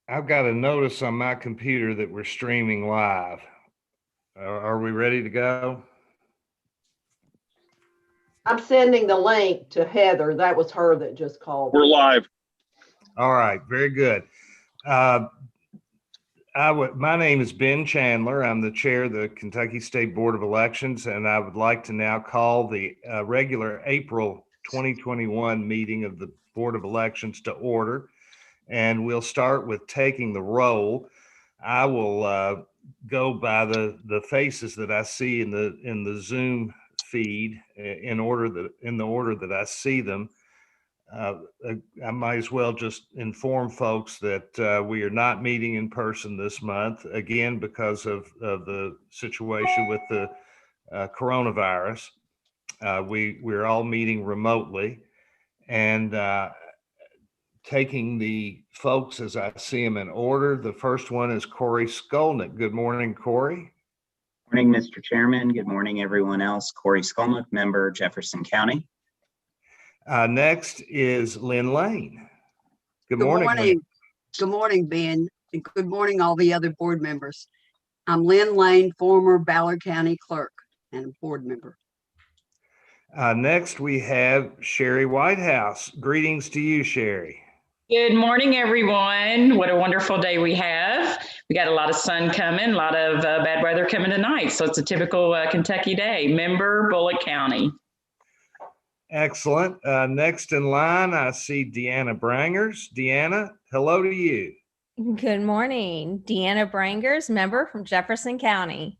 I've got a notice on my computer that we're streaming live. Are we ready to go? I'm sending the link to Heather. That was her that just called. We're live. All right, very good. My name is Ben Chandler. I'm the chair of the Kentucky State Board of Elections, and I would like to now call the regular April 2021 meeting of the Board of Elections to order. And we'll start with taking the roll. I will go by the faces that I see in the Zoom feed in the order that I see them. I might as well just inform folks that we are not meeting in person this month, again, because of the situation with the coronavirus. We're all meeting remotely, and taking the folks as I see them in order. The first one is Corey Skolnick. Good morning, Corey. Morning, Mr. Chairman. Good morning, everyone else. Corey Skolnick, member, Jefferson County. Next is Lynn Lane. Good morning. Lynn. Good morning, Ben. And good morning, all the other board members. I'm Lynn Lane, former Ballard County clerk and a board member. Next, we have Sherry Whitehouse. Greetings to you, Sherry. Good morning, everyone. What a wonderful day we have. We got a lot of sun coming, a lot of bad weather coming tonight. So it's a typical Kentucky day. Member, Bullitt County. Excellent. Next in line, I see Deanna Brangers. Deanna, hello to you. Good morning. Deanna Brangers, member from Jefferson County.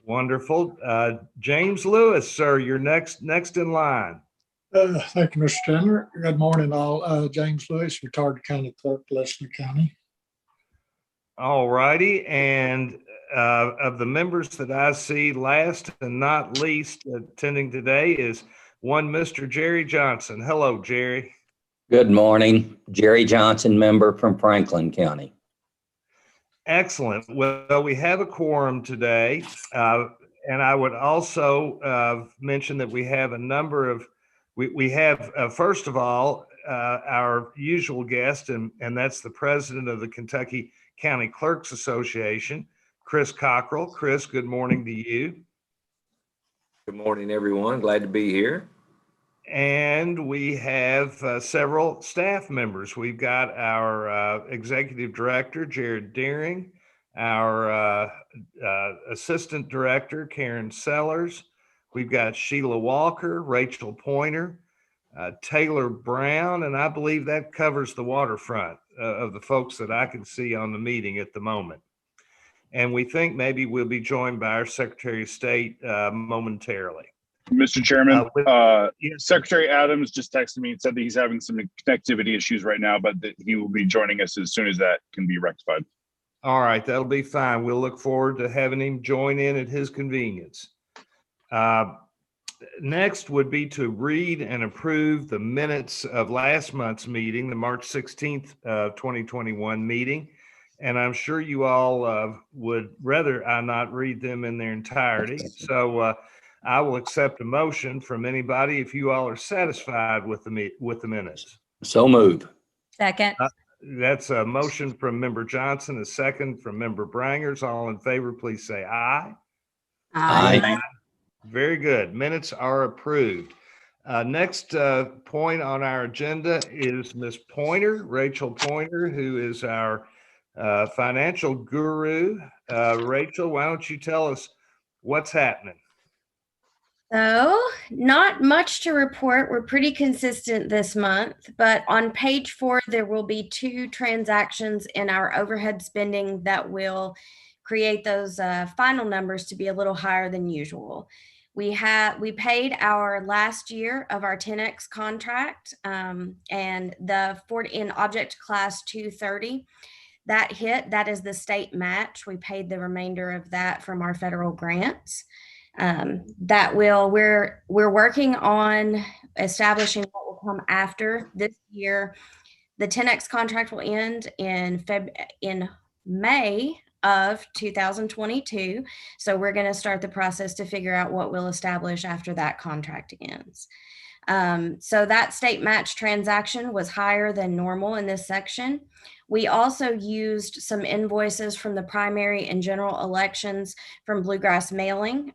Wonderful. James Lewis, sir, you're next in line. Thank you, Mr. Chandler. Good morning, all. James Lewis, retired county clerk, Leslie County. All righty. And of the members that I see, last and not least attending today is one Mr. Jerry Johnson. Hello, Jerry. Good morning. Jerry Johnson, member from Franklin County. Excellent. Well, we have a quorum today. And I would also mention that we have a number of We have, first of all, our usual guest, and that's the president of the Kentucky County Clerks Association, Chris Cockrell. Chris, good morning to you. Good morning, everyone. Glad to be here. And we have several staff members. We've got our executive director, Jared Deering, our assistant director, Karen Sellers. We've got Sheila Walker, Rachel Pointer, Taylor Brown, and I believe that covers the waterfront of the folks that I can see on the meeting at the moment. And we think maybe we'll be joined by our Secretary of State momentarily. Mr. Chairman, yes. Secretary Adams just texted me and said that he's having some connectivity issues right now, but that he will be joining us as soon as that can be rectified. All right, that'll be fine. We'll look forward to having him join in at his convenience. Next would be to read and approve the minutes of last month's meeting, the March 16th, 2021 meeting. And I'm sure you all would rather I not read them in their entirety. So I will accept a motion from anybody if you all are satisfied with the minutes. So moved. Second. That's a motion from Member Johnson, a second from Member Brangers. All in favor, please say aye. Aye. Very good. Minutes are approved. Next point on our agenda is Ms. Pointer, Rachel Pointer, who is our financial guru. Rachel, why don't you tell us what's happening? So, not much to report. We're pretty consistent this month, but on page 4, there will be 2 transactions in our overhead spending that will create those final numbers to be a little higher than usual. We paid our last year of our 10X contract, and in object class 230, that hit. That is the state match. We paid the remainder of that from our federal grants. We're working on establishing what will come after this year. The 10X contract will end in May of 2022. So we're going to start the process to figure out what we'll establish after that contract ends. So that state match transaction was higher than normal in this section. We also used some invoices from the primary and general elections from Bluegrass Mailing.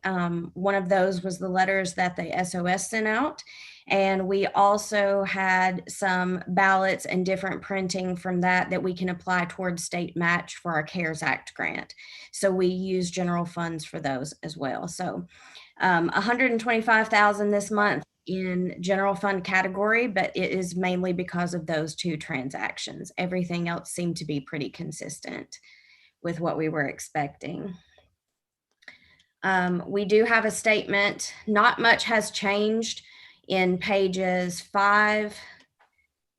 One of those was the letters that the SOS sent out. And we also had some ballots and different printing from that we can apply towards state match for our CARES Act grant. So we use general funds for those as well. So $125,000 this month in general fund category, but it is mainly because of those two transactions. Everything else seemed to be pretty consistent with what we were expecting. We do have a statement. Not much has changed in pages 5,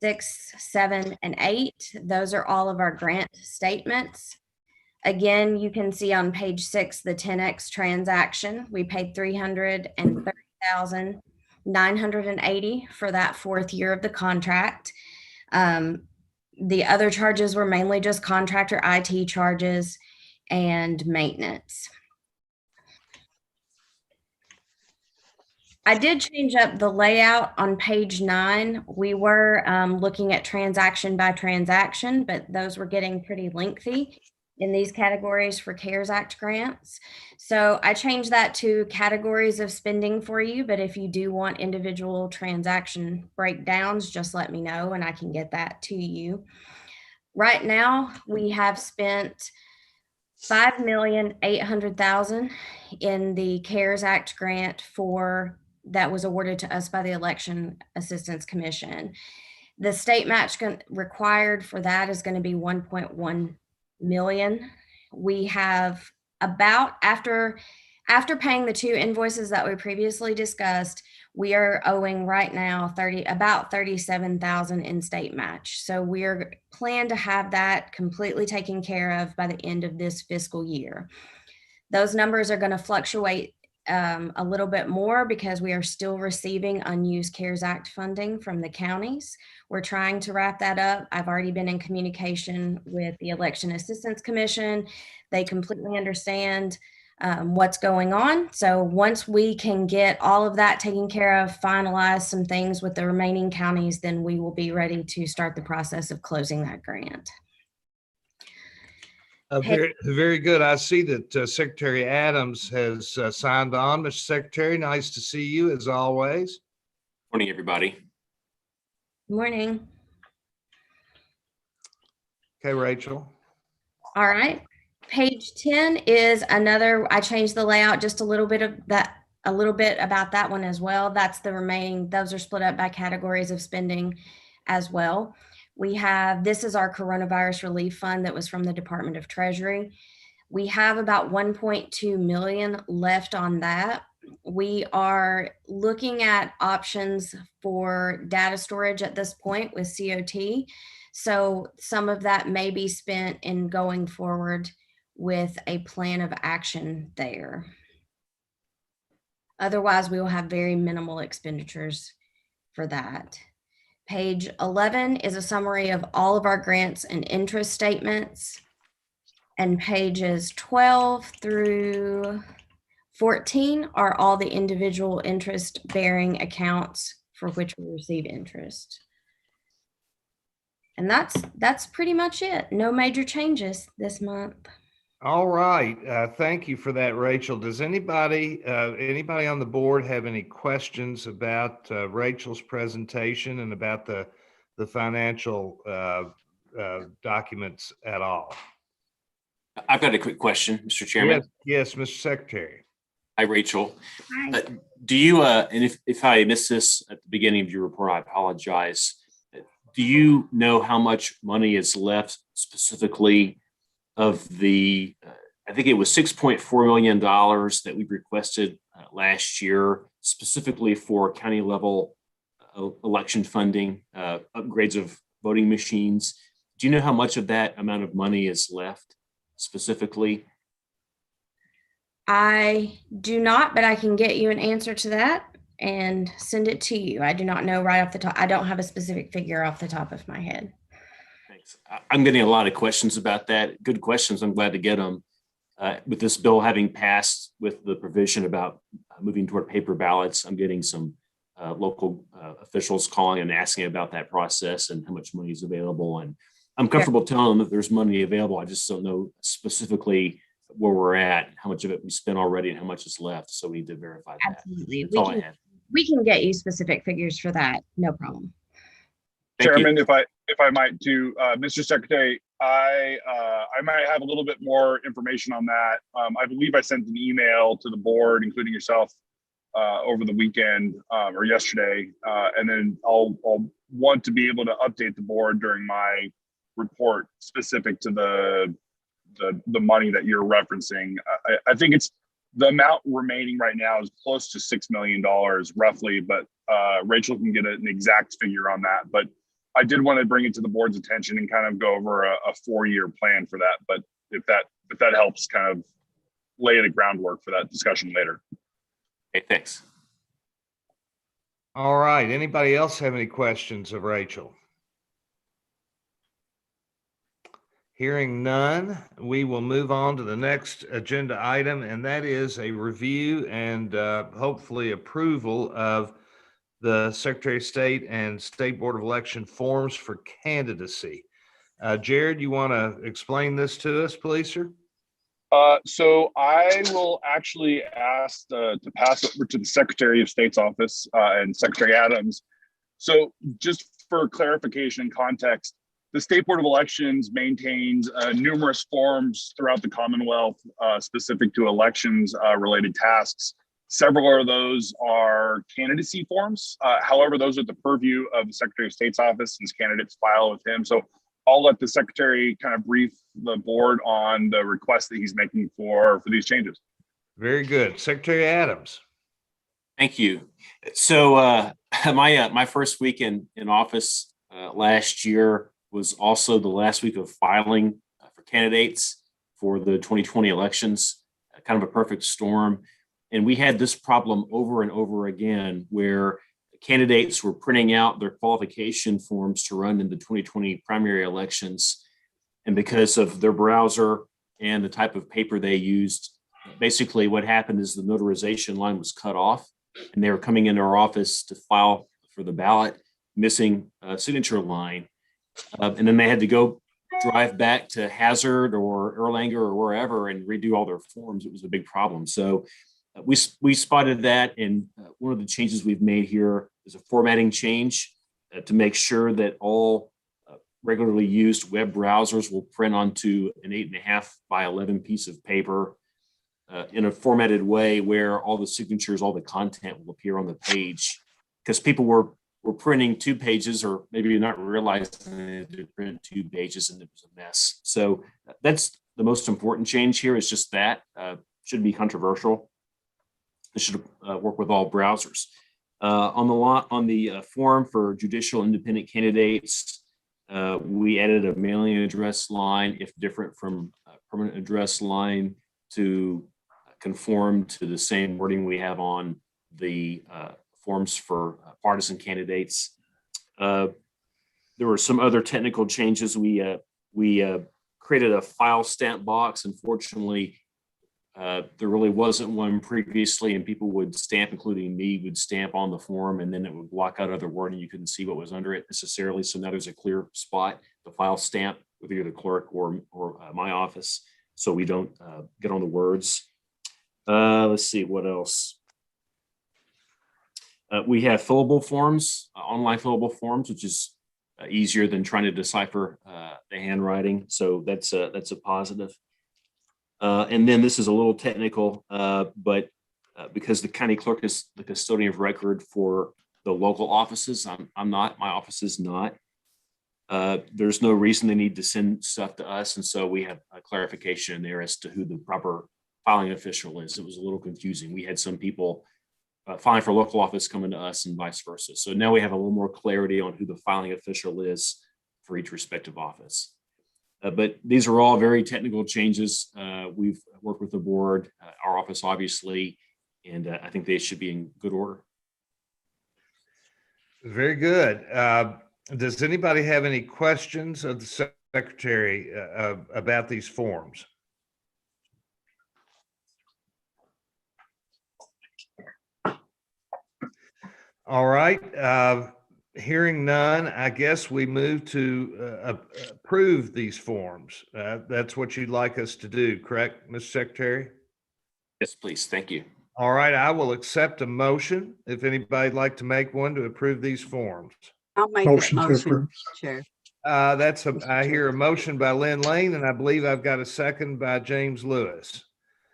6, 7, and 8. Those are all of our grant statements. Again, you can see on page 6, the 10X transaction. We paid $330,980 for that 4th year of the contract. The other charges were mainly just contractor IT charges and maintenance. I did change up the layout on page 9. We were looking at transaction by transaction, but those were getting pretty lengthy in these categories for CARES Act grants. So I changed that to categories of spending for you, but if you do want individual transaction breakdowns, just let me know and I can get that to you. Right now, we have spent $5,800,000 in the CARES Act grant that was awarded to us by the Election Assistance Commission. The state match required for that is going to be $1.1 million. We have about, after paying the 2 invoices that we previously discussed, we are owing right now about $37,000 in state match. So we're planned to have that completely taken care of by the end of this fiscal year. Those numbers are going to fluctuate a little bit more because we are still receiving unused CARES Act funding from the counties. We're trying to wrap that up. I've already been in communication with the Election Assistance Commission. They completely understand what's going on. So once we can get all of that taken care of, finalize some things with the remaining counties, then we will be ready to start the process of closing that grant. Very good. I see that Secretary Adams has signed on. Mr. Secretary, nice to see you as always. Morning, everybody. Morning. Okay, Rachel. All right. Page 10 is another, I changed the layout just a little bit about that one as well. That's the remaining, those are split up by categories of spending as well. We have, this is our coronavirus relief fund that was from the Department of Treasury. We have about 1.2 million left on that. We are looking at options for data storage at this point with COT. So some of that may be spent in going forward with a plan of action there. Otherwise, we will have very minimal expenditures for that. Page 11 is a summary of all of our grants and interest statements. And pages 12 through 14 are all the individual interest-bearing accounts for which we receive interest. And that's pretty much it. No major changes this month. All right. Thank you for that, Rachel. Does anybody on the board have any questions about Rachel's presentation and about the financial documents at all? I've got a quick question, Mr. Chairman. Yes, Mr. Secretary. Hi, Rachel. Hi. Do you, and if I missed this at the beginning of your report, I apologize. Do you know how much money is left specifically of the, I think it was $6.4 million that we requested last year, specifically for county level election funding, upgrades of voting machines? Do you know how much of that amount of money is left specifically? I do not, but I can get you an answer to that and send it to you. I do not know right off the top. I don't have a specific figure off the top of my head. Thanks. I'm getting a lot of questions about that. Good questions. I'm glad to get them. With this bill having passed with the provision about moving toward paper ballots, I'm getting some local officials calling and asking about that process and how much money is available. And I'm comfortable telling them that there's money available. I just don't know specifically where we're at, how much of it we spent already and how much is left. So we need to verify that. Absolutely. That's all I had. We can get you specific figures for that. No problem. Thank you. Chairman, if I might too, Mr. Secretary, I might have a little bit more information on that. I believe I sent an email to the board, including yourself, over the weekend or yesterday, and then I'll want to be able to update the board during my report specific to the money that you're referencing. I think it's the amount remaining right now is close to $6 million roughly, but Rachel can get an exact figure on that. But I did want to bring it to the board's attention and kind of go over a 4-year plan for that. But if that helps kind of lay the groundwork for that discussion later. Okay, thanks. All right. Anybody else have any questions of Rachel? Hearing none, we will move on to the next agenda item, and that is a review and hopefully approval of the Secretary of State and State Board of Election forms for candidacy. Jared, you want to explain this to us, please, sir? So I will actually ask to pass over to the Secretary of State's office and Secretary Adams. So just for clarification and context, the State Board of Elections maintains numerous forms throughout the Commonwealth specific to elections related tasks. Several of those are candidacy forms. However, those are the purview of the Secretary of State's office since candidates file with him. So I'll let the Secretary kind of brief the board on the request that he's making for these changes. Very good. Secretary Adams. Thank you. So my first week in office last year was also the last week of filing for candidates for the 2020 elections, kind of a perfect storm. And we had this problem over and over again where candidates were printing out their qualification forms to run in the 2020 primary elections. And because of their browser and the type of paper they used, basically what happened is the notarization line was cut off and they were coming into our office to file for the ballot, missing a signature line. And then they had to go drive back to Hazard or Erlanger or wherever and redo all their forms. It was a big problem. So we spotted that, and one of the changes we've made here is a formatting change to make sure that all regularly used web browsers will print onto an 8.5 by 11 piece of paper in a formatted way where all the signatures, all the content will appear on the page, because people were printing 2 pages or maybe not realizing they had to print 2 pages and it was a mess. So that's the most important change here, is just that. Shouldn't be controversial. It should work with all browsers. On the form for judicial independent candidates, we added a mailing address line, if different from a permanent address line, to conform to the same wording we have on the forms for partisan candidates. There were some other technical changes. We created a file stamp box. Unfortunately, there really wasn't one previously, and people would stamp, including me, would stamp on the form, and then it would block out other wording. You couldn't see what was under it necessarily. So now there's a clear spot, the file stamp, with either the clerk or my office, so we don't get on the words. Let's see what else. We have fillable forms, online fillable forms, which is easier than trying to decipher the handwriting. So that's a positive. And then this is a little technical, but because the county clerk is the custodian of record for the local offices, I'm not, my office is not. There's no reason they need to send stuff to us. And so we have a clarification there as to who the proper filing official is. It was a little confusing. We had some people filing for local office coming to us and vice versa. So now we have a little more clarity on who the filing official is for each respective office. But these are all very technical changes. We've worked with the board, our office, obviously, and I think they should be in good order. Very good. Does anybody have any questions of the secretary about these forms? All right. Hearing none, I guess we move to approve these forms. That's what you'd like us to do, correct, Mr. Secretary? Yes, please. Thank you. All right, I will accept a motion if anybody'd like to make one to approve these forms. I'll make that Motion to motion, approve. Chair. I hear a motion by Lynn Lane, and I believe I've got a second by James Lewis.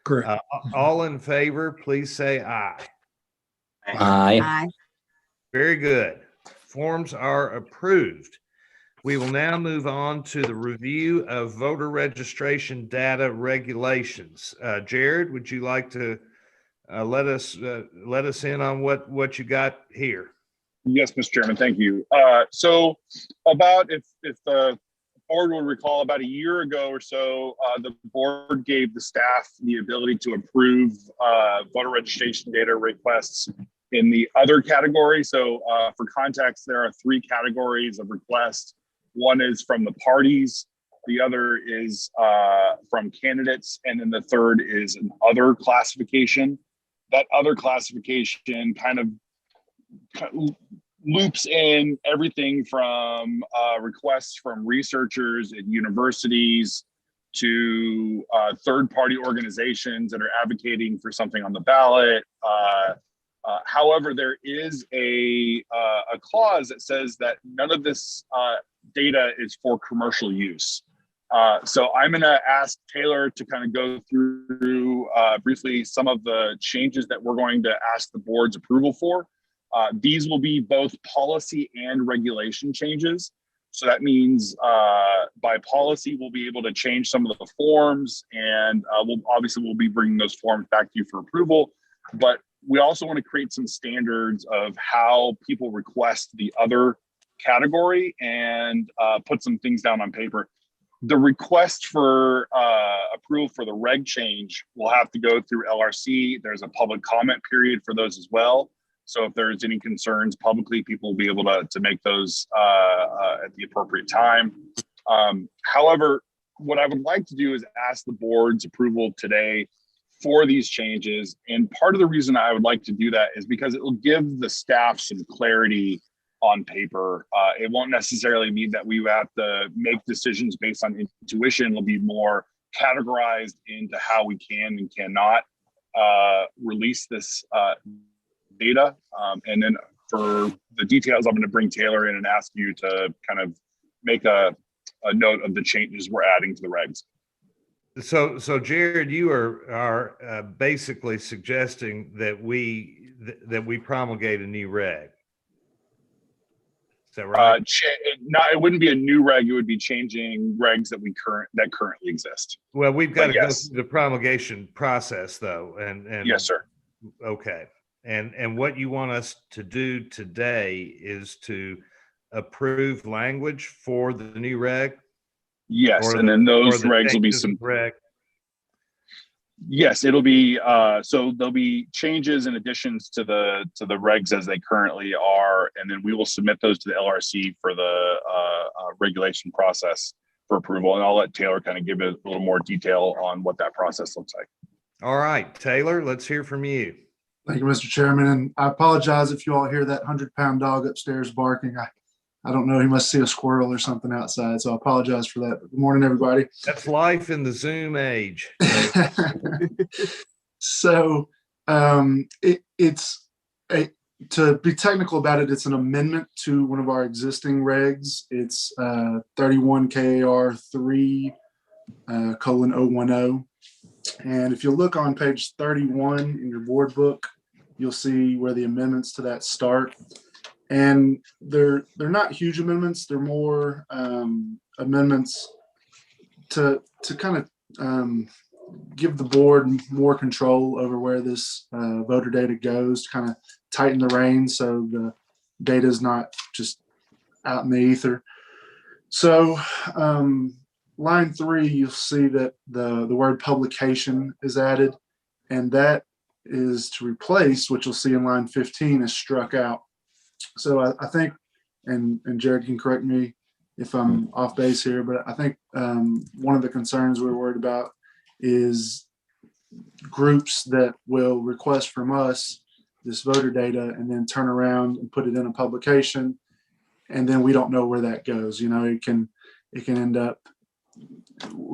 Correct. All in favor, please say aye. Aye. Aye. Very good. Forms are approved. We will now move on to the review of voter registration data regulations. Jared, would you like to let us in on what you got here? Yes, Mr. Chairman, thank you. So about if the board will recall, about a year ago or so, the board gave the staff the ability to approve voter registration data requests in the other category. So for context, there are 3 categories of requests. One is from the parties, the other is from candidates, and then the third is an other classification. That other classification kind of loops in everything from requests from researchers at universities to third-party organizations that are advocating for something on the ballot. However, there is a clause that says that none of this data is for commercial use. So I'm going to ask Taylor to kind of go through briefly some of the changes that we're going to ask the board's approval for. These will be both policy and regulation changes. So that means by policy, we'll be able to change some of the forms, and we'll be bringing those forms back to you for approval. But we also want to create some standards of how people request the other category and put some things down on paper. The request for approval for the reg change will have to go through LRC. There's a public comment period for those as well. So if there's any concerns publicly, people will be able to make those at the appropriate time. However, what I would like to do is ask the board's approval today for these changes. And part of the reason I would like to do that is because it will give the staff some clarity on paper. It won't necessarily mean that we have to make decisions based on intuition. It'll be more categorized into how we can and cannot release this data. And then for the details, I'm going to bring Taylor in and ask you to kind of make a note of the changes we're adding to the regs. So Jared, you are basically suggesting that we promulgate a new reg. Is that right? It wouldn't be a new reg. It would be changing regs that currently exist. Well, we've got to go yes. through the promulgation process, though. And Yes, sir. Okay. And what you want us to do today is to approve language for the new reg? Yes, and then those regs will be reg. Yes, it'll be so there'll be changes and additions to the regs as they currently are, and then we will submit those to the LRC for the regulation process for approval. And I'll let Taylor kind of give it a little more detail on what that process looks like. All right, Taylor, let's hear from you. Thank you, Mr. Chairman. And I apologize if you all hear that 100-pound dog upstairs barking. I don't know. He must see a squirrel or something outside. So I apologize for that. Good morning, everybody. That's life in the Zoom age. So to be technical about it, it's an amendment to one of our existing regs. It's 31 KAR 3:010. And if you look on page 31 in your board book, you'll see where the amendments to that start. And they're not huge amendments. They're more amendments to kind of give the board more control over where this voter data goes, to kind of tighten the reins so the data is not just out in the ether. So line 3, you'll see that the word publication is added, and that is to replace what you'll see in line 15 is struck out. So I think, and Jared can correct me if I'm off base here, but I think one of the concerns we're worried about is groups that will request from us this voter data and then turn around and put it in a publication. And then we don't know where that goes. You know, it can end up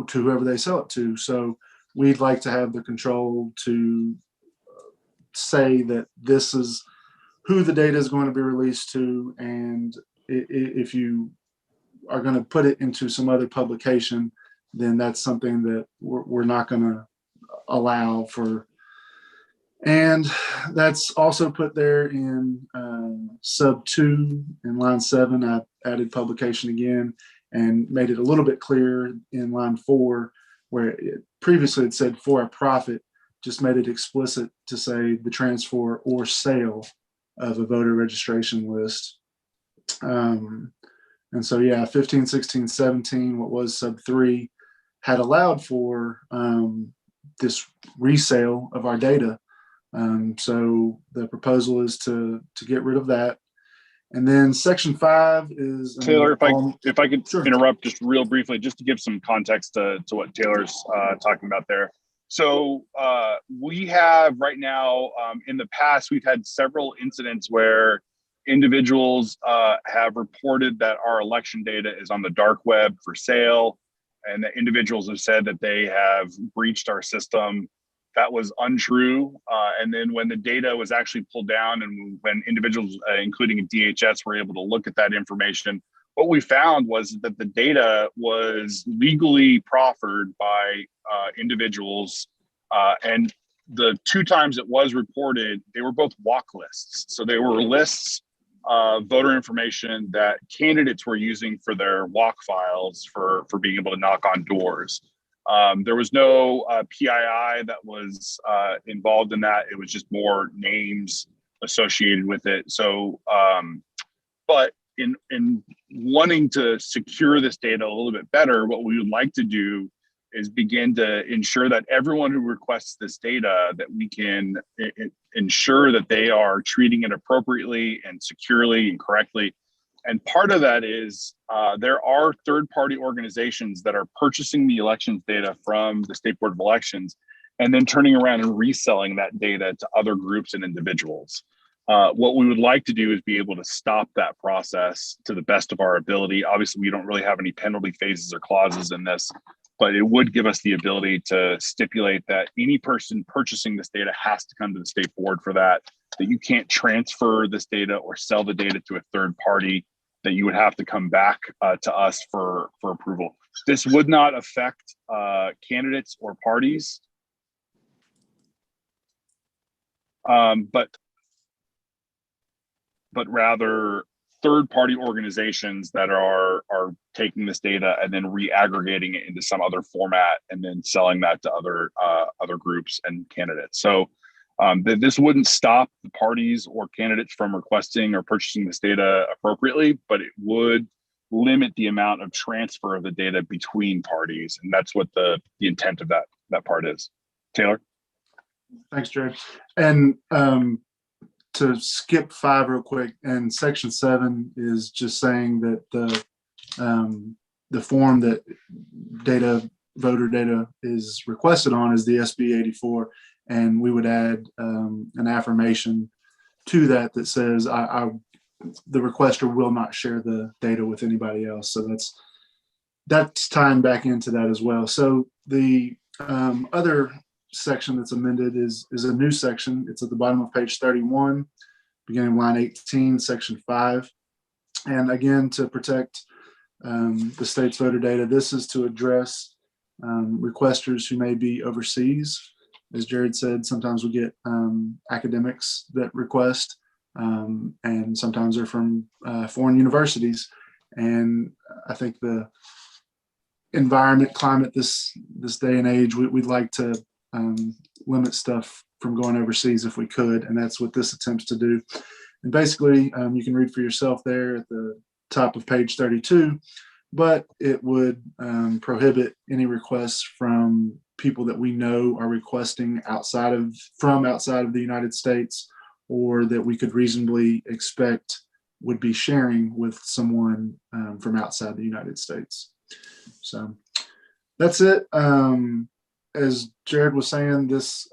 to whoever they sell it to. So we'd like to have the control to say that this is who the data is going to be released to. And if you are going to put it into some other publication, then that's something that we're not going to allow for. And that's also put there in sub 2 in line 7. I added publication again and made it a little bit clearer in line 4, where it previously it said for a profit, just made it explicit to say the transfer or sale of a voter registration list. And so, yeah, 15, 16, 17, what was sub 3, had allowed for this resale of our data. So the proposal is to get rid of that. And then section 5 is Taylor, if I could Sure. interrupt just real briefly, just to give some context to what Taylor's talking about there. So we have right now, in the past, we've had several incidents where individuals have reported that our election data is on the dark web for sale, and the individuals have said that they have breached our system. That was untrue. And then when the data was actually pulled down and when individuals, including DHS, were able to look at that information, what we found was that the data was legally proffered by individuals. And the 2 times it was reported, they were both walk lists. So they were lists of voter information that candidates were using for their walk files for being able to knock on doors. There was no PII that was involved in that. It was just more names associated with it. So, but in wanting to secure this data a little bit better, what we would like to do is begin to ensure that everyone who requests this data, that we can ensure that they are treating it appropriately and securely and correctly. And part of that is there are third-party organizations that are purchasing the elections data from the State Board of Elections and then turning around and reselling that data to other groups and individuals. What we would like to do is be able to stop that process to the best of our ability. Obviously, we don't really have any penalty phases or clauses in this, but it would give us the ability to stipulate that any person purchasing this data has to come to the State Board for that you can't transfer this data or sell the data to a third party, that you would have to come back to us for approval. This would not affect candidates or parties, but rather third-party organizations that are taking this data and then re-aggregating it into some other format and then selling that to other groups and candidates. So this wouldn't stop the parties or candidates from requesting or purchasing this data appropriately, but it would limit the amount of transfer of the data between parties. And that's what the intent of that part is. Taylor? Thanks, Jared. And to skip 5 real quick, and section 7 is just saying that the form that voter data is requested on is the SBE 84. And we would add an affirmation to that says the requester will not share the data with anybody else. So that's tying back into that as well. So the other section that's amended is a new section. It's at the bottom of page 31, beginning line 18, section 5. And again, to protect the state's voter data, this is to address requesters who may be overseas. As Jared said, sometimes we get academics that request, and sometimes they're from foreign universities. And I think the environment, climate, this day and age, we'd like to limit stuff from going overseas if we could, and that's what this attempts to do. And basically, you can read for yourself there at the top of page 32, but it would prohibit any requests from people that we know are requesting from outside of the United States, or that we could reasonably expect would be sharing with someone from outside the United States. So that's it. As Jared was saying, this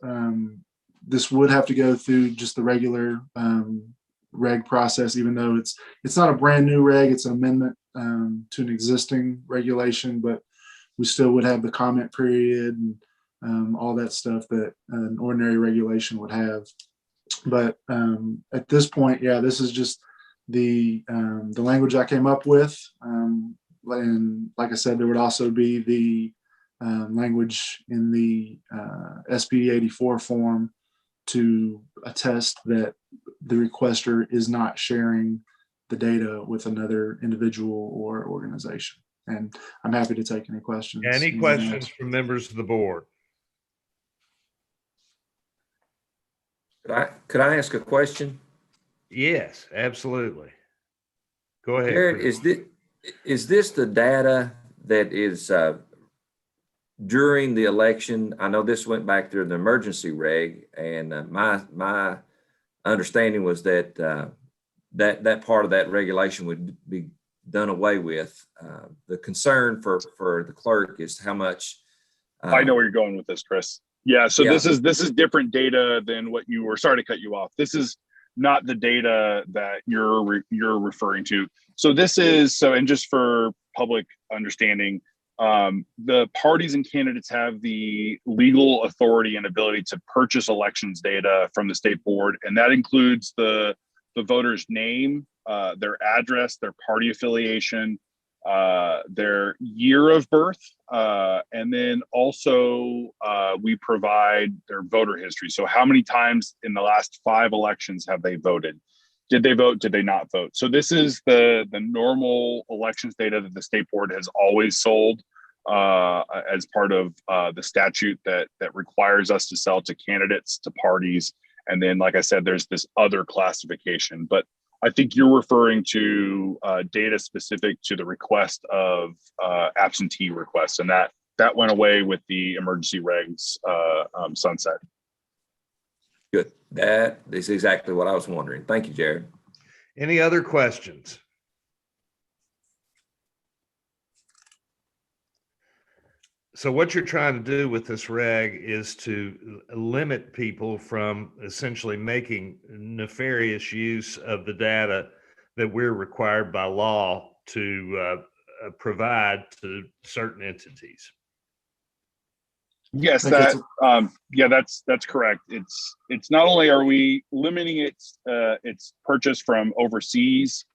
this would have to go through just the regular reg process, even though it's not a brand new reg, it's an amendment to an existing regulation, but we still would have the comment period and all that stuff that an ordinary regulation would have. But at this point, yeah, this is just the language I came up with. And like I said, there would also be the language in the SBE 84 form to attest that the requester is not sharing the data with another individual or organization. And I'm happy to take any questions. Any questions from members of the board? Could I ask a question? Yes, absolutely. Go ahead. Jared, Chris. is this the data that is during the election? I know this went back through the emergency reg, and my understanding was that that part of that regulation would be done away with. The concern for the clerk is how much. I know where you're going with this, Chris. Yeah, so this is different data than what you were. Sorry to cut you off. This is not the data that you're referring to. So this is and just for public understanding, the parties and candidates have the legal authority and ability to purchase elections data from the state board, and that includes the voter's name, their address, their party affiliation, their year of birth, and then also we provide their voter history. So how many times in the last 5 elections have they voted? Did they vote? Did they not vote? So this is the normal elections data that the state board has always sold as part of the statute that requires us to sell to candidates, to parties. And then, like I said, there's this other classification. But I think you're referring to data specific to the request of absentee requests, and that went away with the emergency regs sunset. Good. That is exactly what I was wondering. Thank you, Jared. Any other questions? So what you're trying to do with this reg is to limit people from essentially making nefarious use of the data that we're required by law to provide to certain entities. Yes, that's correct. It's not only are we limiting its purchase from overseas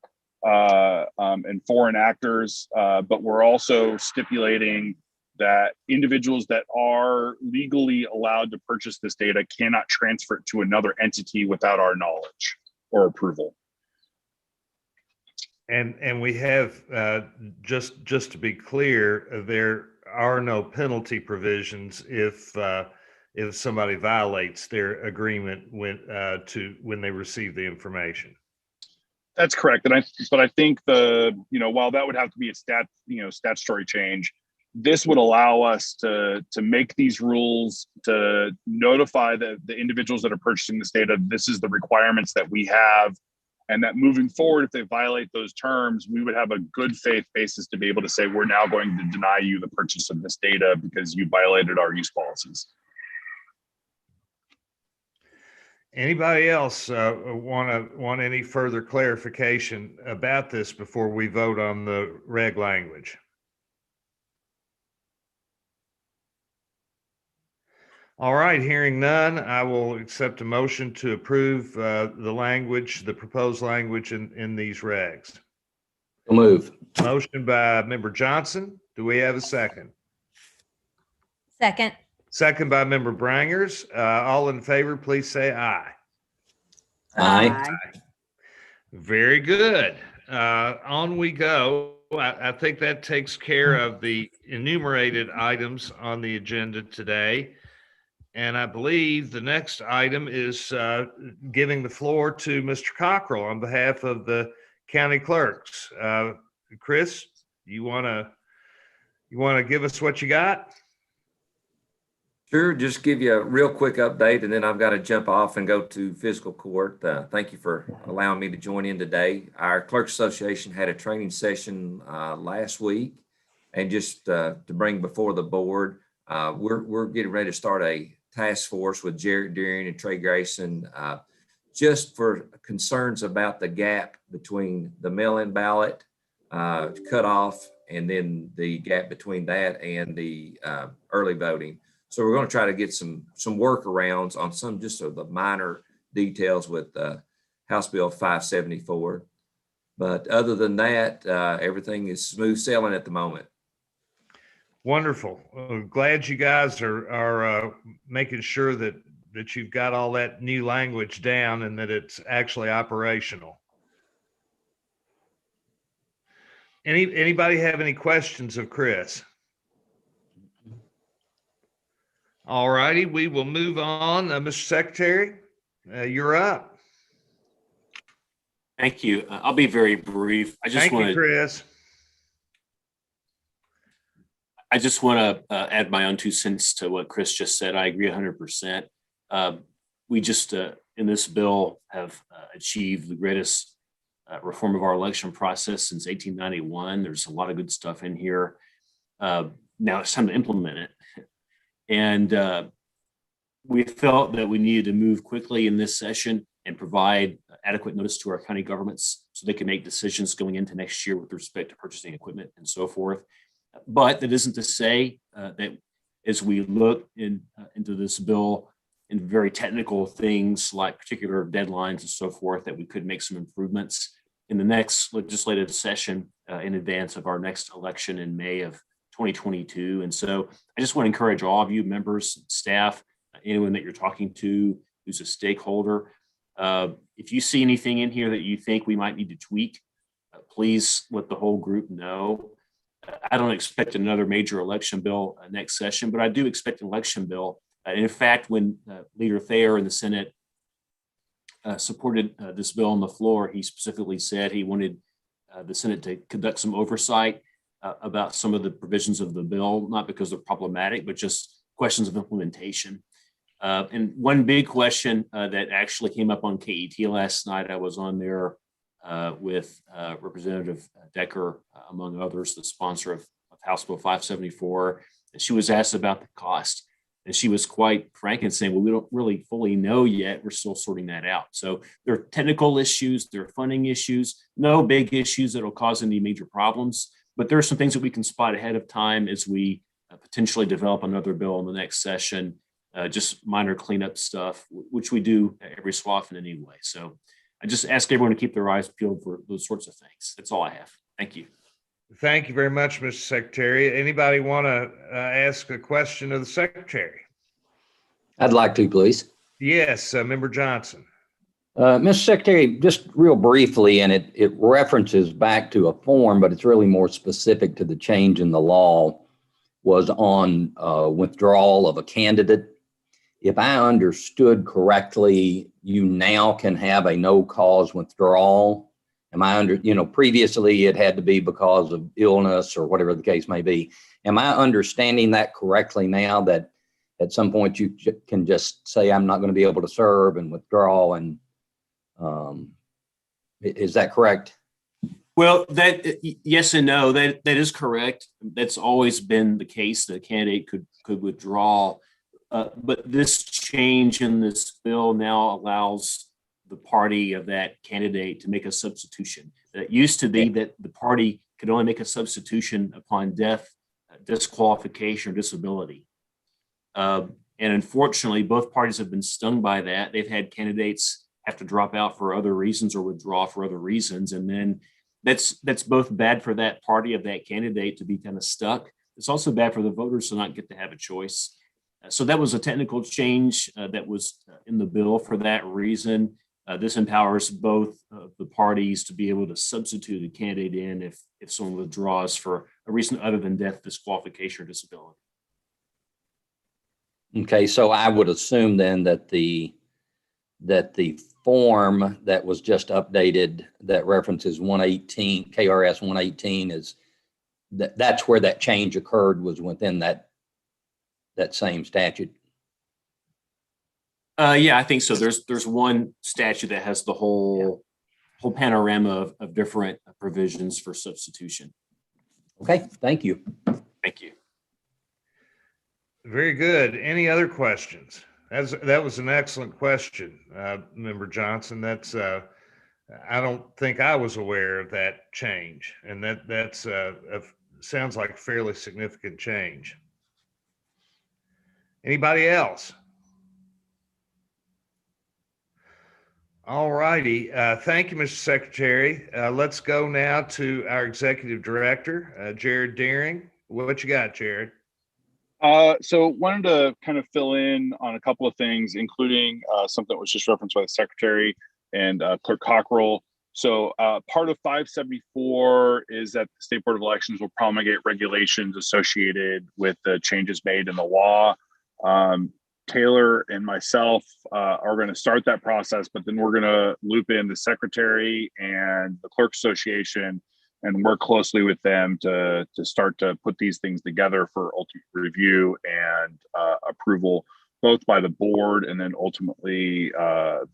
and foreign actors, but we're also stipulating that individuals that are legally allowed to purchase this data cannot transfer it to another entity without our knowledge or approval. And we have just to be clear, there are no penalty provisions if somebody violates their agreement when they receive the information. That's correct. But I think while that would have to be a statutory change, this would allow us to make these rules, to notify the individuals that are purchasing this data. This is the requirements that we have. And that moving forward, if they violate those terms, we would have a good faith basis to be able to say, we're now going to deny you the purchase of this data because you violated our use policies. Anybody else want any further clarification about this before we vote on the reg language? All right, hearing none, I will accept a motion to approve the proposed language in these regs. So move. Motion by Member Johnson. Do we have a second? Second. Second by Member Brangers. All in favor, please say aye. Aye. Very good. On we go. I think that takes care of the enumerated items on the agenda today. And I believe the next item is giving the floor to Mr. Cockrell on behalf of the county clerks. Chris, you want to give us what you got? Sure, just give you a real quick update, and then I've got to jump off and go to fiscal court. Thank you for allowing me to join in today. Our Clerks Association had a training session last week, and just to bring before the board, we're getting ready to start a task force with Jared Deering and Trey Grayson, just for concerns about the gap between the mail-in ballot cutoff and then the gap between that and the early voting. So we're going to try to get some workarounds on some just of the minor details with House Bill 574. But other than that, everything is smooth sailing at the moment. Wonderful. Glad you guys are making sure that you've got all that new language down and that it's actually operational. Anybody have any questions of Chris? All righty, we will move on. Mr. Secretary, you're up. Thank you. I'll be very brief. Thank you, Chris. I just want to add my own 2 cents to what Chris just said. I agree 100%. We just, in this bill, have achieved the greatest reform of our election process since 1891. There's a lot of good stuff in here. Now it's time to implement it. And we felt that we needed to move quickly in this session and provide adequate notice to our county governments so they can make decisions going into next year with respect to purchasing equipment and so forth. But that isn't to say that as we look into this bill in very technical things like particular deadlines and so forth, that we could make some improvements in the next legislative session in advance of our next election in May of 2022. And so I just want to encourage all of you members, staff, anyone that you're talking to who's a stakeholder, if you see anything in here that you think we might need to tweak, please let the whole group know. I don't expect another major election bill next session, but I do expect an election bill. And in fact, when Leader Thayer in the Senate supported this bill on the floor, he specifically said he wanted the Senate to conduct some oversight about some of the provisions of the bill, not because they're problematic, but just questions of implementation. And one big question that actually came up on KET last night, I was on there with Representative Decker, among others, the sponsor of House Bill 574. And she was asked about the cost. And she was quite frank in saying, well, we don't really fully know yet. We're still sorting that out. So there are technical issues, there are funding issues, no big issues that will cause any major problems. But there are some things that we can spot ahead of time as we potentially develop another bill in the next session, just minor cleanup stuff, which we do every so often anyway. So I just ask everyone to keep their eyes peeled for those sorts of things. That's all I have. Thank you. Thank you very much, Mr. Secretary. Anybody want to ask a question of the Secretary? I'd like to, please. Yes, Member Johnson. Mr. Secretary, just real briefly, and it references back to a form, but it's really more specific to the change in the law, was on withdrawal of a candidate. If I understood correctly, you now can have a no cause withdrawal. Am I previously it had to be because of illness or whatever the case may be. Am I understanding that correctly now, that at some point you can just say, I'm not going to be able to serve and withdraw? And is that correct? Well, yes and no, that is correct. That's always been the case. The candidate could withdraw. But this change in this bill now allows the party of that candidate to make a substitution. It used to be that the party could only make a substitution upon death, disqualification, or disability. And unfortunately, both parties have been stung by that. They've had candidates have to drop out for other reasons or withdraw for other reasons. And then that's both bad for that party of that candidate to be kind of stuck. It's also bad for the voters to not get to have a choice. So that was a technical change that was in the bill for that reason. This empowers both the parties to be able to substitute a candidate in if someone withdraws for a reason other than death, disqualification, or disability. Okay, so I would assume then that the form that was just updated that references 118, KRS 118, is that's where that change occurred, was within that same statute. Yeah, I think so. There's one statute that has the whole panorama of different provisions for substitution. Okay, thank you. Thank you. Very good. Any other questions? That was an excellent question, Member Johnson. I don't think I was aware of that change, and that's sounds like fairly significant change. Anybody else? All righty. Thank you, Mr. Secretary. Let's go now to our Executive Director, Jared Deering. What you got, Jared? So wanted to kind of fill in on a couple of things, including something that was just referenced by the Secretary and Clerk Cockrell. So part of 574 is that the State Board of Elections will promulgate regulations associated with the changes made in the law. Taylor and myself are going to start that process, but then we're going to loop in the Secretary and the Clerk Association and work closely with them to start to put these things together for ultimate review and approval, both by the board and then ultimately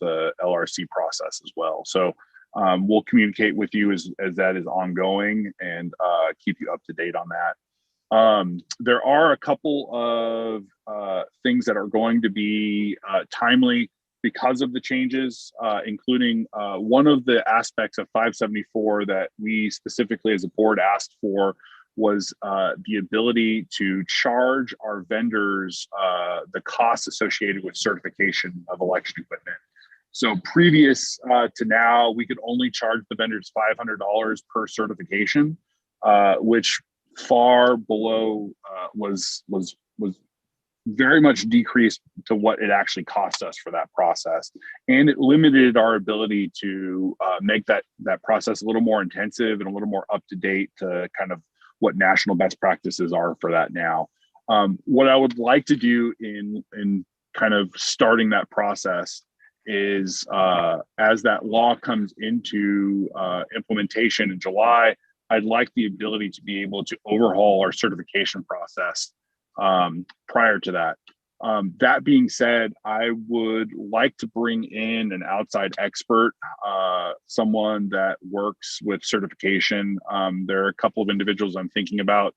the LRC process as well. So we'll communicate with you as that is ongoing and keep you up to date on that. There are a couple of things that are going to be timely because of the changes, including one of the aspects of 574 that we specifically as a board asked for was the ability to charge our vendors the costs associated with certification of election equipment. So previous to now, we could only charge the vendors $500 per certification, which far below was very much decreased to what it actually cost us for that process, and it limited our ability to make that process a little more intensive and a little more up to date to kind of what national best practices are for that now. What I would like to do in kind of starting that process is as that law comes into implementation in July, I'd like the ability to be able to overhaul our certification process prior to that. That being said, I would like to bring in an outside expert, someone that works with certification. There are a couple of individuals I'm thinking about,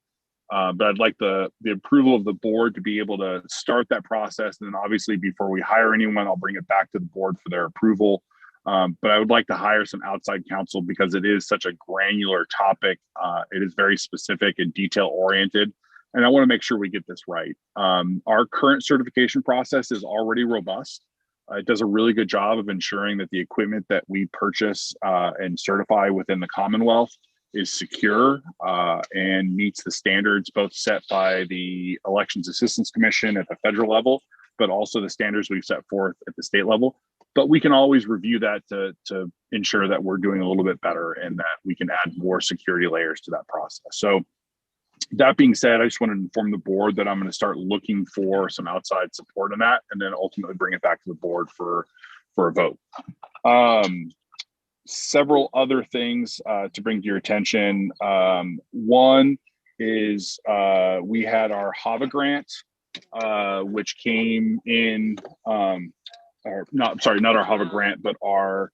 but I'd like the approval of the board to be able to start that process. And then obviously before we hire anyone, I'll bring it back to the board for their approval. But I would like to hire some outside counsel because it is such a granular topic. It is very specific and detail oriented. And I want to make sure we get this right. Our current certification process is already robust. It does a really good job of ensuring that the equipment that we purchase and certify within the Commonwealth is secure and meets the standards both set by the Elections Assistance Commission at the federal level, but also the standards we've set forth at the state level. But we can always review that to ensure that we're doing a little bit better and that we can add more security layers to that process. So that being said, I just want to inform the board that I'm going to start looking for some outside support in that and then ultimately bring it back to the board for a vote. Several other things to bring to your attention. One is we had our HAVA grant, which came in, not our HAVA grant, but our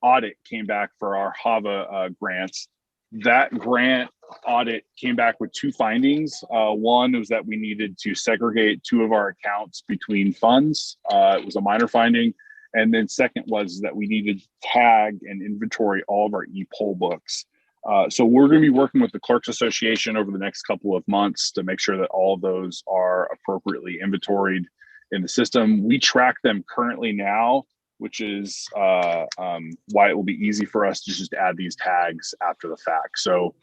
audit came back for our HAVA grants. That grant audit came back with two findings. One was that we needed to segregate two of our accounts between funds. It was a minor finding. And then second was that we needed to tag and inventory all of our e-poll books. So we're going to be working with the Clerks Association over the next couple of months to make sure that all of those are appropriately inventoried in the system. We track them currently now, which is why it will be easy for us to just add these tags after the fact. So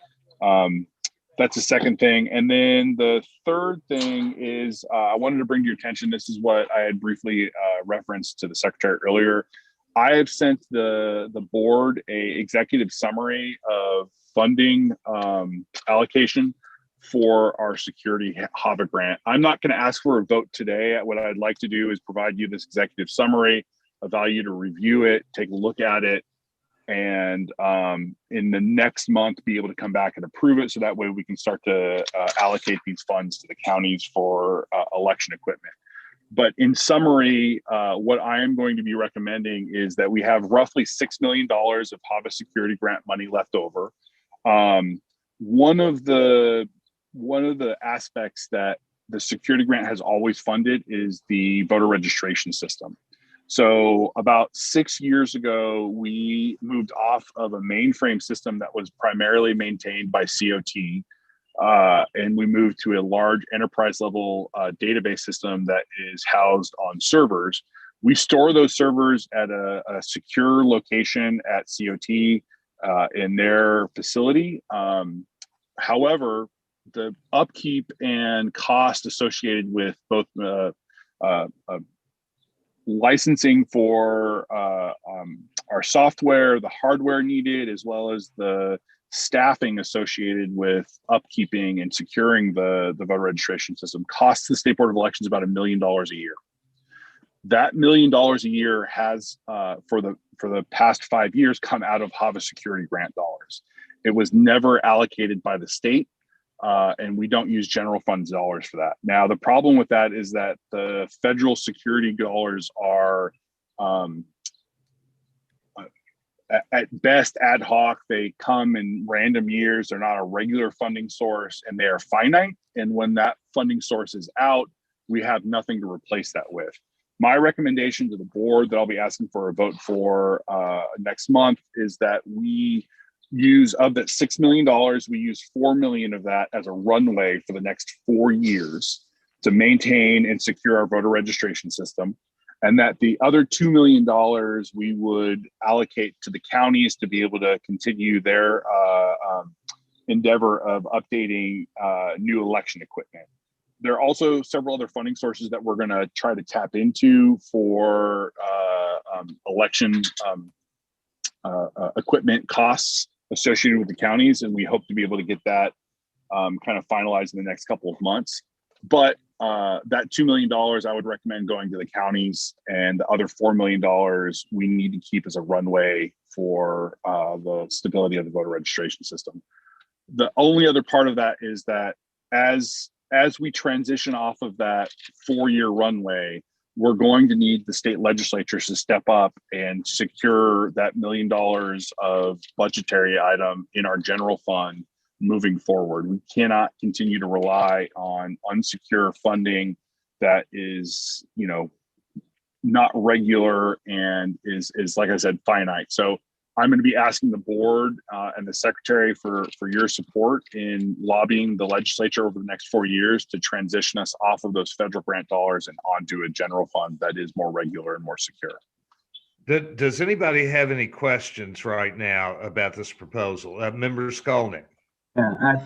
that's the second thing. And then the third thing is I wanted to bring to your attention, this is what I had briefly referenced to the Secretary earlier. I have sent the board a executive summary of funding allocation for our security HAVA grant. I'm not going to ask for a vote today. What I'd like to do is provide you this executive summary, allow you to review it, take a look at it, and in the next month be able to come back and approve it so that way we can start to allocate these funds to the counties for election equipment. But in summary, what I am going to be recommending is that we have roughly $6 million of HAVA security grant money left over. One of the aspects that the security grant has always funded is the voter registration system. So about 6 years ago, we moved off of a mainframe system that was primarily maintained by COT, and we moved to a large enterprise level database system that is housed on servers. We store those servers at a secure location at COT in their facility. However, the upkeep and cost associated with both licensing for our software, the hardware needed, as well as the staffing associated with upkeeping and securing the voter registration system costs the State Board of Elections about $1 million a year. That $1 million a year has, for the past 5 years, come out of HAVA security grant dollars. It was never allocated by the state, and we don't use general funds dollars for that. Now, the problem with that is that the federal security dollars are, at best, ad hoc. They come in random years. They're not a regular funding source, and they are finite. And when that funding source is out, we have nothing to replace that with. My recommendation to the board that I'll be asking for a vote for next month is that we use, of that $6 million, we use $4 million of that as a runway for the next 4 years to maintain and secure our voter registration system. And that the other $2 million we would allocate to the counties to be able to continue their endeavor of updating new election equipment. There are also several other funding sources that we're going to try to tap into for election equipment costs associated with the counties, and we hope to be able to get that kind of finalized in the next couple of months. But that $2 million I would recommend going to the counties, and the other $4 million we need to keep as a runway for the stability of the voter registration system. The only other part of that is that as we transition off of that 4-year runway, we're going to need the state legislatures to step up and secure that $1 million of budgetary item in our general fund moving forward. We cannot continue to rely on unsecure funding that is, not regular and is like I said, finite. So I'm going to be asking the board and the secretary for your support in lobbying the legislature over the next 4 years to transition us off of those federal grant dollars and onto a general fund that is more regular and more secure. Does anybody have any questions right now about this proposal? Member Skolnick.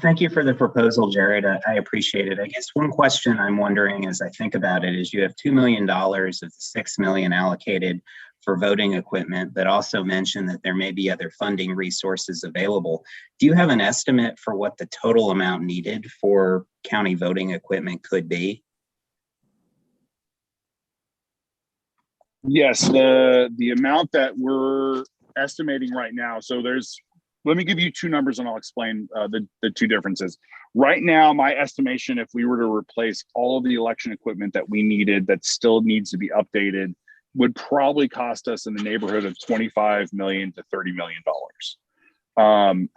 Thank you for the proposal, Jared. I appreciate it. I guess one question I'm wondering as I think about it is you have $2 million of the $6 million allocated for voting equipment, but also mentioned that there may be other funding resources available. Do you have an estimate for what the total amount needed for county voting equipment could be? Yes, the amount that we're estimating right now. So let me give you two numbers and I'll explain the two differences. Right now, my estimation, if we were to replace all of the election equipment that we needed that still needs to be updated, would probably cost us in the neighborhood of $25 million to $30 million.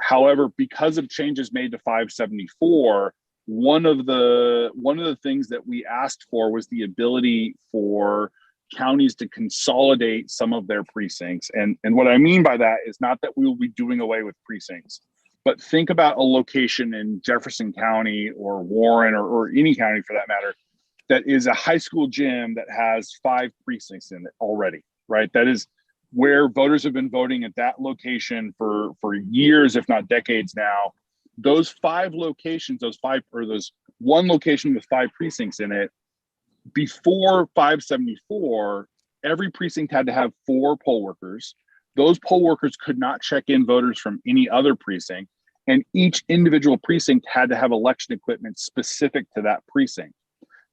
However, because of changes made to 574, one of the things that we asked for was the ability for counties to consolidate some of their precincts. And what I mean by that is not that we will be doing away with precincts, but think about a location in Jefferson County or Warren or any county for that matter, that is a high school gym that has 5 precincts in it already, right? That is where voters have been voting at that location for years, if not decades now. Those 5 locations, those one location with 5 precincts in it, before 574, every precinct had to have 4 poll workers. Those poll workers could not check in voters from any other precinct, and each individual precinct had to have election equipment specific to that precinct.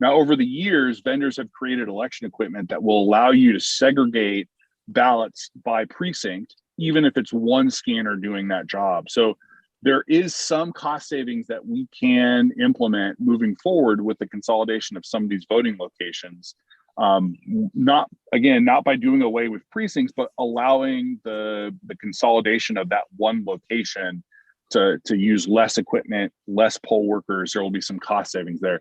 Now, over the years, vendors have created election equipment that will allow you to segregate ballots by precinct, even if it's one scanner doing that job. So there is some cost savings that we can implement moving forward with the consolidation of some of these voting locations. Not by doing away with precincts, but allowing the consolidation of that one location to use less equipment, less poll workers. There will be some cost savings there.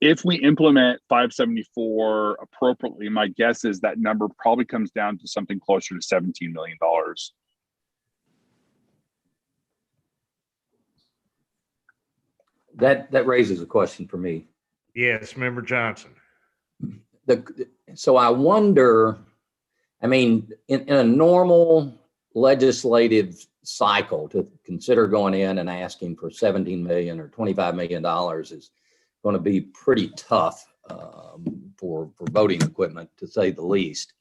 If we implement 574 appropriately, my guess is that number probably comes down to something closer to $17 million. That raises a question for me. Yes, Member Johnson. So I wonder, I mean, in a normal legislative cycle, to consider going in and asking for 17 million or $25 million is going to be pretty tough for voting equipment, to say the least.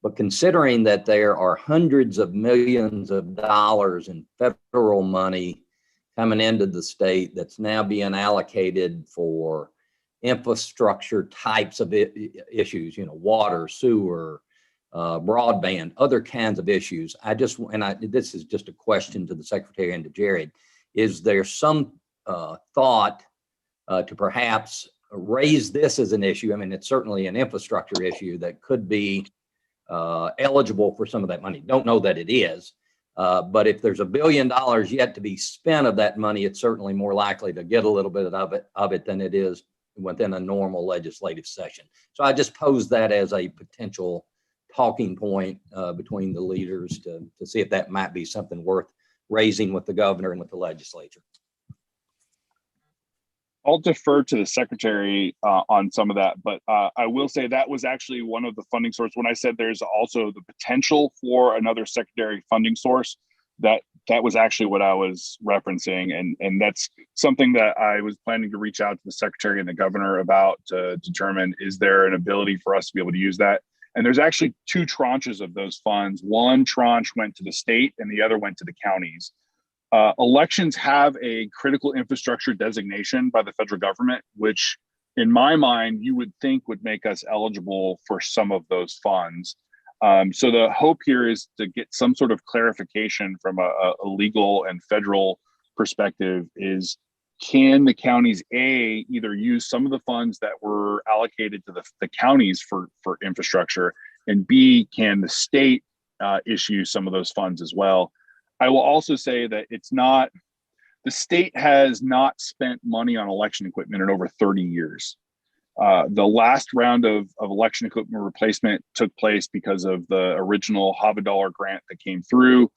But considering that there are hundreds of millions of dollars in federal money coming into the state that's now being allocated for infrastructure types of issues, you know, water, sewer, broadband, other kinds of issues. This is just a question to the Secretary and to Jared. Is there some thought to perhaps raise this as an issue? I mean, it's certainly an infrastructure issue that could be eligible for some of that money. Don't know that it is, but if there's $1 billion yet to be spent of that money, it's certainly more likely to get a little bit of it than it is within a normal legislative session. So I just pose that as a potential talking point between the leaders to see if that might be something worth raising with the governor and with the legislature. I'll defer to the secretary on some of that, but I will say that was actually one of the funding sources. When I said there's also the potential for another secondary funding source, that was actually what I was referencing. And that's something that I was planning to reach out to the secretary and the governor about to determine, is there an ability for us to be able to use that? And there's actually 2 tranches of those funds. One tranche went to the state and the other went to the counties. Elections have a critical infrastructure designation by the federal government, which in my mind, you would think would make us eligible for some of those funds. So the hope here is to get some sort of clarification from a legal and federal perspective is, can the counties either use some of the funds that were allocated to the counties for infrastructure, and B, can the state issue some of those funds as well? I will also say that the state has not spent money on election equipment in over 30 years. The last round of election equipment replacement took place because of the original $1 grant that came through.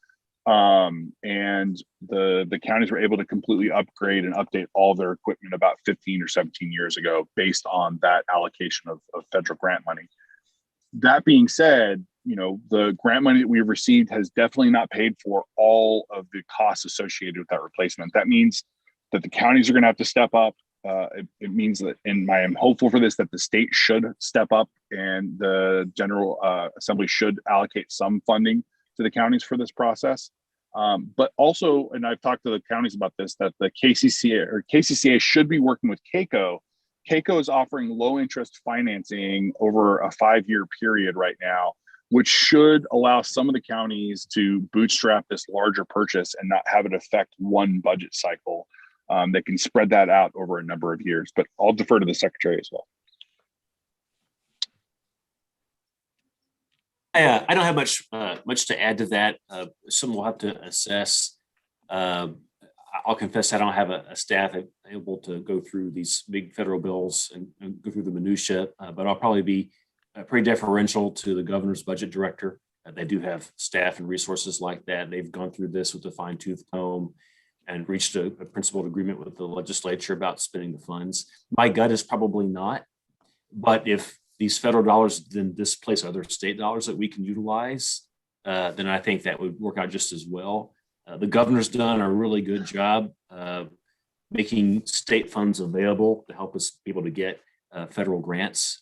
And the counties were able to completely upgrade and update all their equipment about 15 or 17 years ago based on that allocation of federal grant money. That being said, the grant money that we've received has definitely not paid for all of the costs associated with that replacement. That means that the counties are going to have to step up. It means that, and I am hopeful for this, that the state should step up and the General Assembly should allocate some funding to the counties for this process. But also, and I've talked to the counties about this, that the KCCA should be working with CAECO. CAECO is offering low interest financing over a 5-year period right now, which should allow some of the counties to bootstrap this larger purchase and not have it affect one budget cycle. That can spread that out over a number of years, but I'll defer to the secretary as well. I don't have much to add to that. Some we'll have to assess. I'll confess I don't have a staff able to go through these big federal bills and go through the minutia, but I'll probably be pretty deferential to the governor's budget director. They do have staff and resources like that. They've gone through this with a fine-tooth comb and reached a principled agreement with the legislature about spending the funds. My gut is probably not, but if these federal dollars then displace other state dollars that we can utilize, then I think that would work out just as well. The governor's done a really good job making state funds available to help us be able to get federal grants.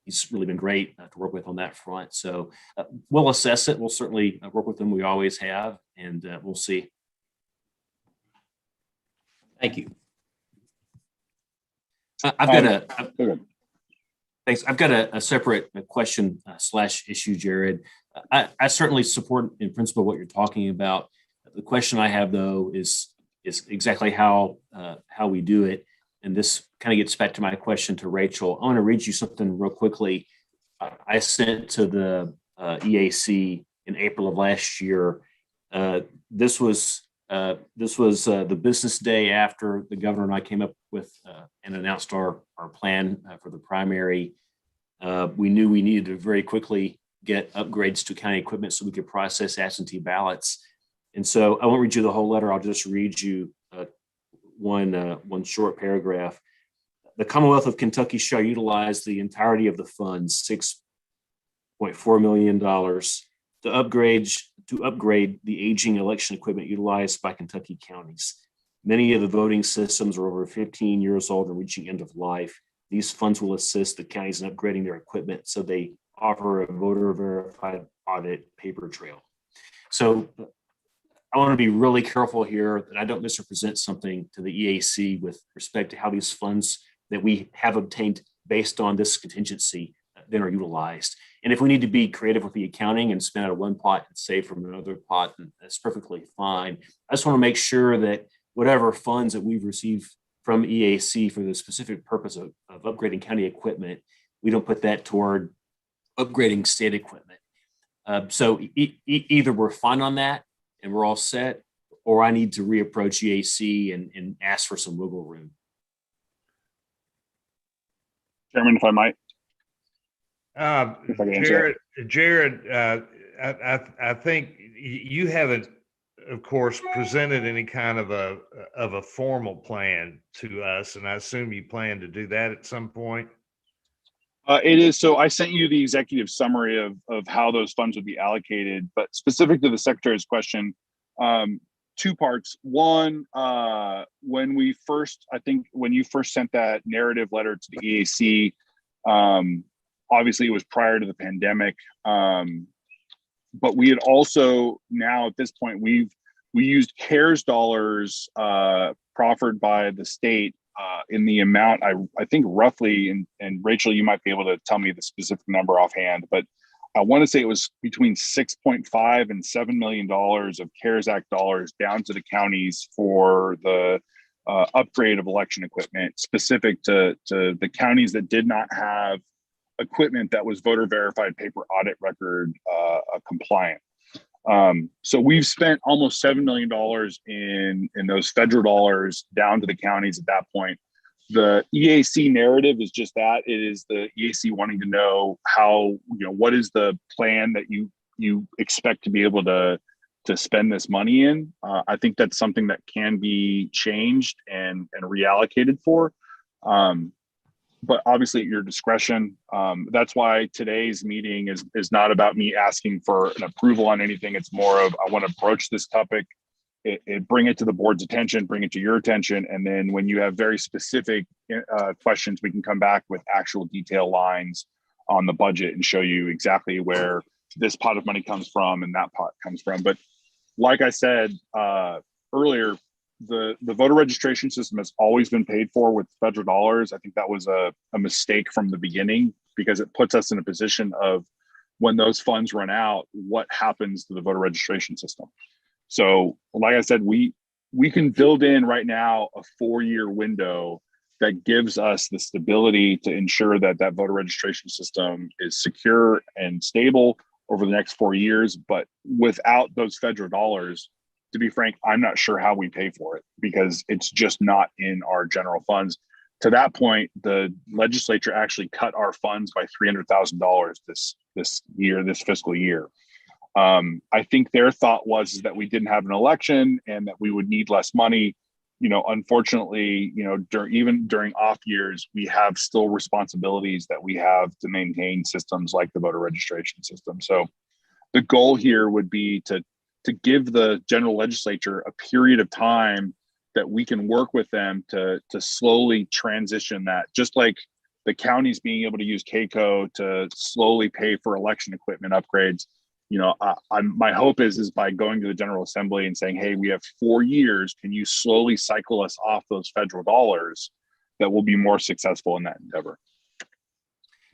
He's really been great to work with on that front. So we'll assess it. We'll certainly work with them. We always have, and we'll see. Thank you. I've got a separate question / issue, Jared. I certainly support in principle what you're talking about. The question I have though is exactly how we do it. And this kind of gets back to my question to Rachel. I want to read you something real quickly. I sent to the EAC in April of last year. This was This was the business day after the governor and I came up with and announced our plan for the primary. We knew we needed to very quickly get upgrades to county equipment so we could process absentee ballots. And so I won't read you the whole letter. I'll just read you one short paragraph. The Commonwealth of Kentucky shall utilize the entirety of the funds, $6.4 million, to upgrade the aging election equipment utilized by Kentucky counties. Many of the voting systems are over 15 years old and reaching end of life. These funds will assist the counties in upgrading their equipment so they offer a voter verified audit paper trail. So I want to be really careful here that I don't misrepresent something to the EAC with respect to how these funds that we have obtained based on this contingency then are utilized. And if we need to be creative with the accounting and spend out of one pot and save from another pot, that's perfectly fine. I just want to make sure that whatever funds that we've received from EAC for the specific purpose of upgrading county equipment, we don't put that toward upgrading state equipment. So either we're fine on that and we're all set, or I need to reapproach EAC and ask for some wiggle room. Chairman, if I might. Jared, I think you haven't, of course, presented any kind of a formal plan to us, and I assume you plan to do that at some point. It is. So I sent you the executive summary of how those funds would be allocated, but specific to the secretary's question, two parts. One, when you first sent that narrative letter to the EAC, obviously it was prior to the pandemic, but we had also now at this point we used CARES dollars proffered by the state in the amount I think roughly, and Rachel, you might be able to tell me the specific number offhand, but I want to say it was between 6.5 and $7 million of CARES Act dollars down to the counties for the upgrade of election equipment, specific to the counties that did not have equipment that was voter verified paper audit record compliant. So we've spent almost $7 million in those federal dollars down to the counties at that point. The EAC narrative is just that. It is the EAC wanting to know how, what is the plan that you expect to be able to spend this money in. I think that's something that can be changed and reallocated for. But obviously at your discretion. That's why today's meeting is not about me asking for an approval on anything. It's more of, I want to broach this topic, bring it to the board's attention, bring it to your attention. And then when you have very specific questions, we can come back with actual detail lines on the budget and show you exactly where this pot of money comes from and that pot comes from. But like I said earlier, the voter registration system has always been paid for with federal dollars. I think that was a mistake from the beginning, because it puts us in a position of, when those funds run out, what happens to the voter registration system? So like I said, we can build in right now a 4-year window that gives us the stability to ensure that that voter registration system is secure and stable over the next 4 years. But without those federal dollars, to be frank, I'm not sure how we pay for it, because it's just not in our general funds. To that point, the legislature actually cut our funds by $300,000 this fiscal year. I think their thought was that we didn't have an election and that we would need less money. Unfortunately, even during off years, we have still responsibilities that we have to maintain systems like the voter registration system. So the goal here would be to give the general legislature a period of time that we can work with them to slowly transition that, just like the counties being able to use CAECO to slowly pay for election equipment upgrades. My hope is by going to the General Assembly and saying, hey, we have 4 years, can you slowly cycle us off those federal dollars, that will be more successful in that endeavor.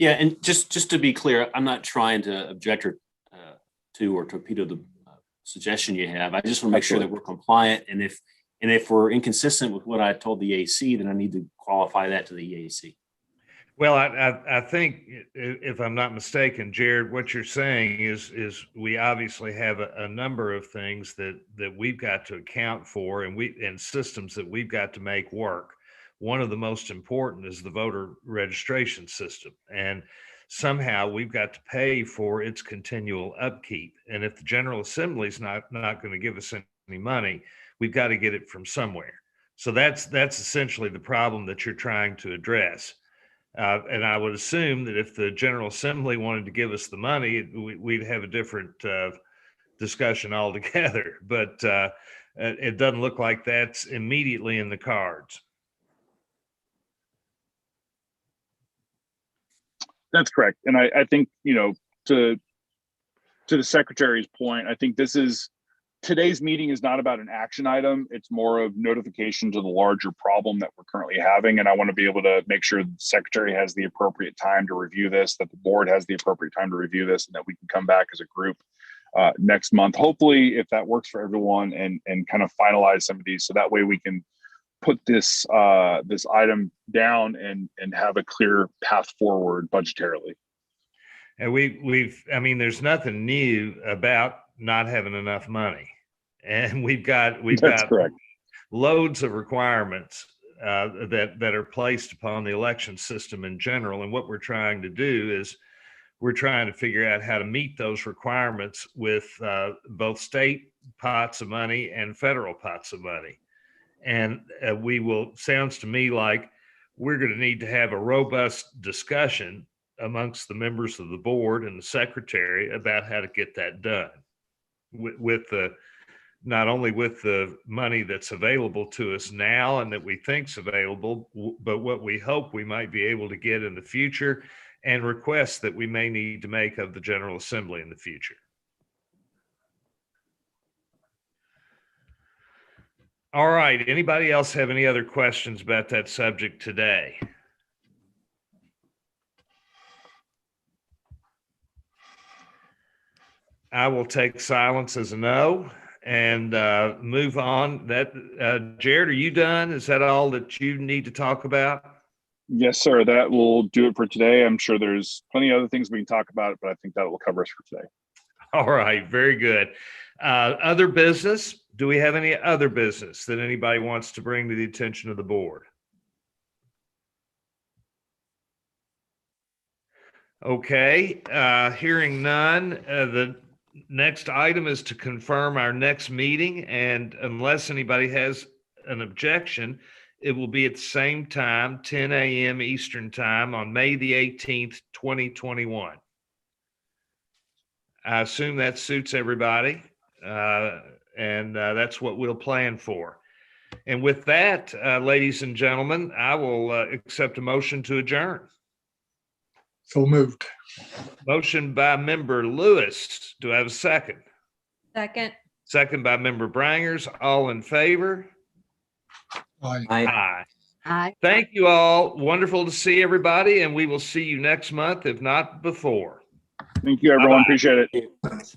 Yeah, and just to be clear, I'm not trying to object or torpedo the suggestion you have. I just want to make sure that we're compliant, and if we're inconsistent with what I told the EAC, then I need to qualify that to the EAC. Well, I think if I'm not mistaken, Jared, what you're saying is we obviously have a number of things that we've got to account for and systems that we've got to make work. One of the most important is the voter registration system. And somehow we've got to pay for its continual upkeep. And if the General Assembly is not going to give us any money, we've got to get it from somewhere. So that's essentially the problem that you're trying to address. And I would assume that if the General Assembly wanted to give us the money, we'd have a different discussion altogether. But it doesn't look like that's immediately in the cards. That's correct. And I think, to the secretary's point, I think today's meeting is not about an action item. It's more of notification to the larger problem that we're currently having. And I want to be able to make sure the secretary has the appropriate time to review this, that the board has the appropriate time to review this, and that we can come back as a group next month, hopefully, if that works for everyone, and kind of finalize some of these. So that way we can put this item down and have a clear path forward budgetarily. And there's nothing new about not having enough money. And we've got correct. Loads of requirements that are placed upon the election system in general. And what we're trying to do is we're trying to figure out how to meet those requirements with both state pots of money and federal pots of money. And sounds to me like we're going to need to have a robust discussion amongst the members of the board and the secretary about how to get that done not only with the money that's available to us now and that we think's available, but what we hope we might be able to get in the future and requests that we may need to make of the General Assembly in the future. All right. Anybody else have any other questions about that subject today? I will take silence as a no and move on. Jared, are you done? Is that all that you need to talk about? Yes, sir. That will do it for today. I'm sure there's plenty of other things we can talk about, but I think that will cover us for today. All right. Very good. Other business? Do we have any other business that anybody wants to bring to the attention of the board? Okay. Hearing none, the next item is to confirm our next meeting. And unless anybody has an objection, it will be at the same time, 10 a.m. Eastern Time on May the 18th, 2021. I assume that suits everybody. And that's what we'll plan for. And with that, ladies and gentlemen, I will accept a motion to adjourn. So moved. Motion by member Lewis. Do I have a second? Second. Second by member Brangers. All in favor? Aye. Aye. Aye. Thank you all. Wonderful to see everybody, and we will see you next month, if not before. Thank you, everyone. Bye-bye. Appreciate it.